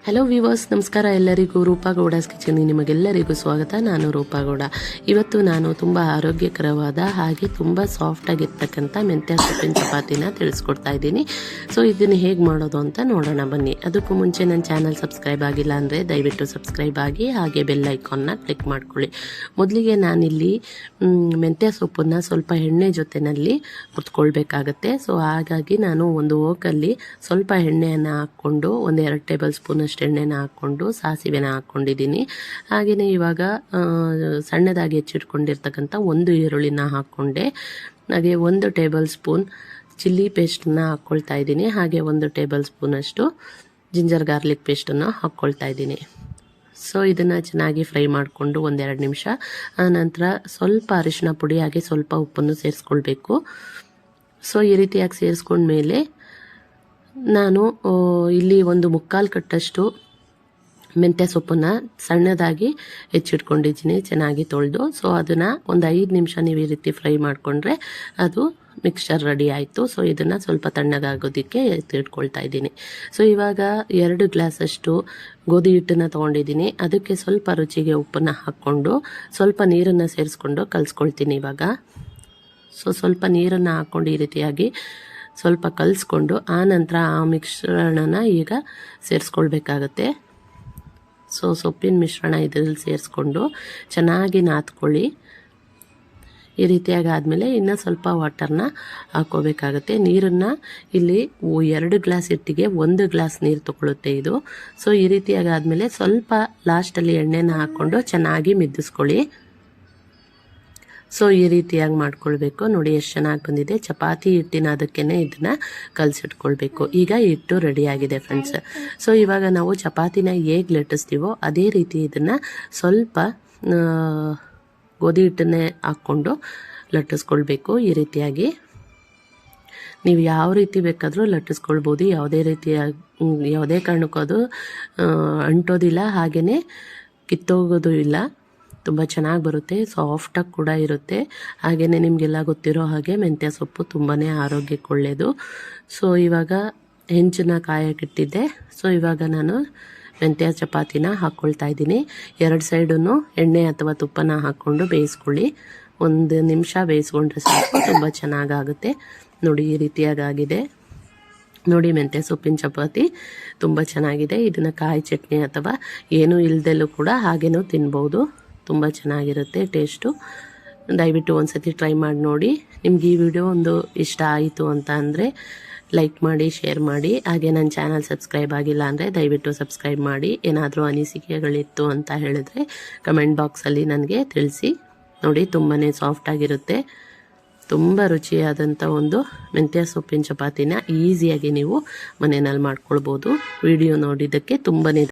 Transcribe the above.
Hello viewers, ನಮಸ್ಕಾರ ಎಲ್ಲರಿಗೂ. Roopa Gowda's kitchen ನಿಮಗೆಲ್ಲರಿಗೂ ಸ್ವಾಗತ. ನಾನು ರೂಪಾ ಗೌಡ. ಇವತ್ತು ನಾನು ತುಂಬ ಆರೋಗ್ಯಕರವಾದ ಹಾಗೆ ತುಂಬ ಸಾಫ್ಟ್ ಆಗಿರ್ತಕ್ಕಂಥ ಮೆಂತ್ಯ ಸೊಪ್ಪಿನ ಚಪಾತಿನ ತಿಳಿಸ್ಕೊಡ್ತಾ ಇದ್ದೀನಿ. ಸೊ ಇದನ್ನು ಹೇಗೆ ಮಾಡೋದು ಅಂತ ನೋಡೋಣ ಬನ್ನಿ. ಅದಕ್ಕೂ ಮುಂಚೆ ನನ್ನ ಚಾನಲ್ ಸಬ್ಸ್ಕ್ರೈಬ್ ಆಗಿಲ್ಲ ಅಂದರೆ ದಯವಿಟ್ಟು ಸಬ್ಸ್ಕ್ರೈಬ್ ಆಗಿ ಹಾಗೆ ಬೆಲ್ ಐಕಾನ್ನ ಕ್ಲಿಕ್ ಮಾಡ್ಕೊಳ್ಳಿ. ಮೊದಲಿಗೆ ನಾನಿಲ್ಲಿ ಮೆಂತ್ಯ ಸೊಪ್ಪನ್ನು ಸ್ವಲ್ಪ ಎಣ್ಣೆ ಜೊತೆಯಲ್ಲಿ ಹುರ್ಕೊಳ್ಬೇಕಾಗತ್ತೆ. ಸೊ ಹಾಗಾಗಿ ನಾನು ಒಂದು ಓಕಲ್ಲಿ ಸ್ವಲ್ಪ ಎಣ್ಣೆಯನ್ನು ಹಾಕ್ಕೊಂಡು 1-2 ಟೇಬಲ್ ಸ್ಪೂನ್ ಎಣ್ಣೆನ ಹಾಕ್ಕೊಂಡು ಸಾಸಿವೆನ ಹಾಕ್ಕೊಂಡಿದ್ದೀನಿ. ಹಾಗೆಯೇ ಇವಾಗ ಸಣ್ಣದಾಗಿ ಹೆಚ್ಚಿಟ್ಕೊಂಡಿರ್ತಕ್ಕಂಥ 1 ಈರುಳ್ಳಿನ ಹಾಕ್ಕೊಂಡೆ. ಹಾಗೆ 1 ಟೇಬಲ್ ಸ್ಪೂನ್ ಚಿಲ್ಲಿ ಪೇಸ್ಟನ್ನ ಹಾಕ್ಕೊಳ್ತಾ ಇದ್ದೀನಿ. ಹಾಗೆ 1 ಟೇಬಲ್ ಸ್ಪೂನಷ್ಟು ಜಿಂಜರ್ ಗಾರ್ಲಿಕ್ ಪೇಸ್ಟನ್ನು ಹಾಕ್ಕೊಳ್ತಾ ಇದ್ದೀನಿ. ಸೊ ಇದನ್ನು ಚೆನ್ನಾಗಿ ಫ್ರೈ ಮಾಡಿಕೊಂಡು 1-2 ನಿಮಿಷ ನಂತರ ಸ್ವಲ್ಪ ಅರಿಶಿನ ಪುಡಿ ಹಾಗೆ ಸ್ವಲ್ಪ ಉಪ್ಪನ್ನು ಸೇರಿಸ್ಕೊಳ್ಬೇಕು. ಸೊ ಈ ರೀತಿಯಾಗಿ ಸೇರಿಸ್ಕೊಂಡ್ಮೇಲೆ ನಾನು ಇಲ್ಲಿ 1/4 ಕಟ್ಟಷ್ಟು ಮೆಂತ್ಯ ಸೊಪ್ಪನ್ನು ಸಣ್ಣದಾಗಿ ಹೆಚ್ಚಿಟ್ಕೊಂಡಿದ್ದೀನಿ, ಚೆನ್ನಾಗಿ ತೊಳೆದು. ಸೊ ಅದನ್ನು 5 ನಿಮಿಷ ನೀವು ಈ ರೀತಿ ಫ್ರೈ ಮಾಡಿಕೊಂಡ್ರೆ ಅದು ಮಿಕ್ಸ್ಚರ್ ರೆಡಿ ಆಯಿತು. ಸೊ ಇದನ್ನು ಸ್ವಲ್ಪ ತಣ್ಣಗಾಗೋದಕ್ಕೆ ಎತ್ತಿಟ್ಕೊಳ್ತಾ ಇದ್ದೀನಿ. ಸೊ ಇವಾಗ 2 ಗ್ಲಾಸಷ್ಟು ಗೋಧಿ ಹಿಟ್ಟನ್ನು ತೊಗೊಂಡಿದ್ದೀನಿ. ಅದಕ್ಕೆ ಸ್ವಲ್ಪ ರುಚಿಗೆ ಉಪ್ಪನ್ನು ಹಾಕ್ಕೊಂಡು ಸ್ವಲ್ಪ ನೀರನ್ನು ಸೇರಿಸ್ಕೊಂಡು ಕಲಿಸ್ಕೊಳ್ತೀನಿ ಇವಾಗ. ಸೊ ಸ್ವಲ್ಪ ನೀರನ್ನು ಹಾಕ್ಕೊಂಡು ಈ ರೀತಿಯಾಗಿ ಸ್ವಲ್ಪ ಕಲಿಸ್ಕೊಂಡು ಆನಂತರ ಆ ಮಿಶ್ರಣನ ಈಗ ಸೇರಿಸ್ಕೊಳ್ಬೇಕಾಗತ್ತೆ. ಸೊ ಸೊಪ್ಪಿನ ಮಿಶ್ರಣ ಇದರಲ್ಲಿ ಸೇರಿಸ್ಕೊಂಡು ಚೆನ್ನಾಗಿ ನಾದ್ಕೊಳ್ಳಿ. ಈ ರೀತಿಯಾಗಿ ಆದಮೇಲೆ ಇನ್ನು ಸ್ವಲ್ಪ ವಾಟರ್ನ ಹಾಕ್ಕೋಬೇಕಾಗತ್ತೆ. ನೀರನ್ನು ಇಲ್ಲಿ 2 ಗ್ಲಾಸ್ ಹಿಟ್ಟಿಗೆ 1 ಗ್ಲಾಸ್ ನೀರು ತೊಗೊಳುತ್ತೆ ಇದು. ಸೊ ಈ ರೀತಿಯಾಗಿ ಆದಮೇಲೆ ಸ್ವಲ್ಪ ಲಾಸ್ಟಲ್ಲಿ ಎಣ್ಣೆನ ಹಾಕ್ಕೊಂಡು ಚೆನ್ನಾಗಿ ಮಿದ್ದಿಸ್ಕೊಳ್ಳಿ. ಸೊ ಈ ರೀತಿಯಾಗಿ ಮಾಡ್ಕೊಳ್ಬೇಕು. ನೋಡಿ ಎಷ್ಟು ಚೆನ್ನಾಗಿ ಬಂದಿದೆ. ಚಪಾತಿ ಹಿಟ್ಟಿನ ಅದಕ್ಕೇ ಇದನ್ನು ಕಲಸಿಟ್ಕೊಳ್ಬೇಕು. ಈಗ ಹಿಟ್ಟು ರೆಡಿಯಾಗಿದೆ ಫ್ರೆಂಡ್ಸ್. ಸೊ ಇವಾಗ ನಾವು ಚಪಾತಿನ ಹೇಗೆ ಲಟ್ಟಿಸ್ತೀವೋ ಅದೇ ರೀತಿ ಇದನ್ನು ಸ್ವಲ್ಪ ಗೋಧಿ ಹಿಟ್ಟನ್ನೇ ಹಾಕ್ಕೊಂಡು ಲಟ್ಟಿಸ್ಕೊಳ್ಬೇಕು. ಈ ರೀತಿಯಾಗಿ ನೀವು ಯಾವ ರೀತಿ ಬೇಕಾದರೂ ಲಟ್ಟಿಸ್ಕೊಳ್ಬೋದು. ಯಾವುದೇ ಕಾರಣಕ್ಕೂ ಅದು ಅಂಟೋದಿಲ್ಲ, ಹಾಗೆಯೇ ಕಿತ್ತೋಗೋದು ಇಲ್ಲ. ತುಂಬ ಚೆನ್ನಾಗಿ ಬರುತ್ತೆ, ಸಾಫ್ಟಾಗಿ ಕೂಡ ಇರುತ್ತೆ. ಹಾಗೆಯೇ ನಿಮಗೆಲ್ಲ ಗೊತ್ತಿರೋ ಹಾಗೆ ಮೆಂತ್ಯ ಸೊಪ್ಪು ತುಂಬಾ ಆರೋಗ್ಯಕ್ಕೆ ಒಳ್ಳೆಯದು. ಸೊ ಇವಾಗ ಹೆಂಚನ್ನ ಕಾಯಕ್ಕಿಟ್ಟಿದ್ದೆ. ಸೊ ಇವಾಗ ನಾನು ಮೆಂತ್ಯ ಚಪಾತಿನ ಹಾಕ್ಕೊಳ್ತಾ ಇದ್ದೀನಿ. 2 ಸೈಡೂ ಎಣ್ಣೆ ಅಥವಾ ತುಪ್ಪನ ಹಾಕ್ಕೊಂಡು ಬೇಯಿಸ್ಕೊಳ್ಳಿ. 1 ನಿಮಿಷ ಬೇಯಿಸ್ಕೊಂಡ್ರೆ ಸಾಕು, ತುಂಬ ಚೆನ್ನಾಗಾಗುತ್ತೆ. ನೋಡಿ ಈ ರೀತಿಯಾಗಿದೆ. ನೋಡಿ ಮೆಂತ್ಯ ಸೊಪ್ಪಿನ ಚಪಾತಿ ತುಂಬ ಚೆನ್ನಾಗಿದೆ. ಇದನ್ನು ಕಾಯಿ ಚಟ್ನಿ ಅಥವಾ ಏನೂ ಇಲ್ಲದೆಲ್ಲೂ ಕೂಡ ಹಾಗೇನೂ ತಿನ್ಬೋದು. ತುಂಬ ಚೆನ್ನಾಗಿರುತ್ತೆ ಟೇಸ್ಟು. ದಯವಿಟ್ಟು ಒಂದ್ಸತಿ ಟ್ರೈ ಮಾಡಿ ನೋಡಿ. ನಿಮ್ಗೆ ಈ ವಿಡಿಯೋ ಇಷ್ಟ ಆಯಿತು ಅಂತ ಅಂದರೆ ಲೈಕ್ ಮಾಡಿ, ಶೇರ್ ಮಾಡಿ. ಹಾಗೆ ನನ್ನ ಚಾನಲ್ ಸಬ್ಸ್ಕ್ರೈಬ್ ಆಗಿಲ್ಲ ಅಂದರೆ ದಯವಿಟ್ಟು ಸಬ್ಸ್ಕ್ರೈಬ್ ಮಾಡಿ. ಏನಾದರೂ ಅನಿಸಿಕೆಗಳಿತ್ತು ಅಂತ ಹೇಳಿದ್ರೆ ಕಮೆಂಟ್ ಬಾಕ್ಸಲ್ಲಿ ನನಗೆ ತಿಳಿಸಿ. ನೋಡಿ ತುಂಬಾ ಸಾಫ್ಟಾಗಿರುತ್ತೆ. ತುಂಬ ರುಚಿಯಾದಂಥ ಒಂದು ಮೆಂತ್ಯ ಸೊಪ್ಪಿನ ಚಪಾತಿನ ಈಸಿಯಾಗಿ ನೀವು ಮನೆಯಲ್ಲಿ ಮಾಡ್ಕೊಳ್ಬೋದು. ವಿಡಿಯೋ ನೋಡಿದ್ದಕ್ಕೆ ತುಂಬಾ